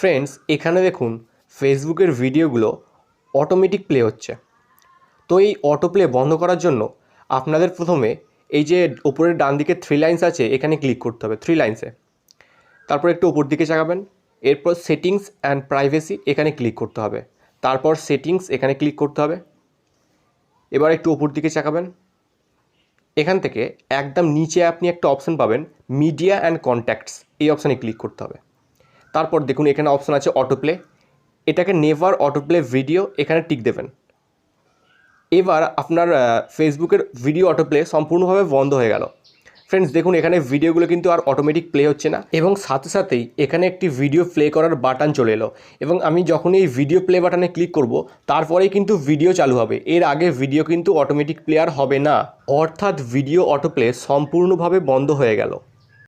Friends, এখানে দেখুন ফেসবুকের ভিডিওগুলো অটোমেটিক প্লে হচ্ছে। তো এই অটো প্লে বন্ধ করার জন্য আপনাদের প্রথমে এই যে ওপরের ডান দিকে 3 লাইন্স আছে এখানে ক্লিক করতে হবে, 3 লাইন্সে। তারপর একটু ওপর দিকে চাগাবেন, এরপর সেটিংস অ্যান্ড প্রাইভেসি এখানে ক্লিক করতে হবে। তারপর সেটিংস এখানে ক্লিক করতে হবে। এবার একটু ওপর দিকে চাকাবেন, এখান থেকে একদম নিচে আপনি একটা অপশান পাবেন মিডিয়া অ্যান্ড কন্ট্যাক্টস, এই অপশানে ক্লিক করতে হবে। তারপর দেখুন এখানে অপশান আছে অটোপ্লে, এটাকে নেভার অটোপ্লে ভিডিও এখানে টিক দেবেন। এবার আপনার ফেসবুকের ভিডিও অটোপ্লে সম্পূর্ণভাবে বন্ধ হয়ে গেল। ফ্রেন্ডস দেখুন এখানে ভিডিওগুলো কিন্তু আর অটোমেটিক প্লে হচ্ছে না, এবং সাথে সাথেই এখানে একটি ভিডিও প্লে করার বাটন চলে এলো, এবং আমি যখন এই ভিডিও প্লে বাটনে ক্লিক করব তারপরেই কিন্তু ভিডিও চালু হবে। এর আগে ভিডিও কিন্তু অটোমেটিক প্লেয়ার হবে না, অর্থাৎ ভিডিও অটোপ্লে সম্পূর্ণভাবে বন্ধ হয়ে গেল।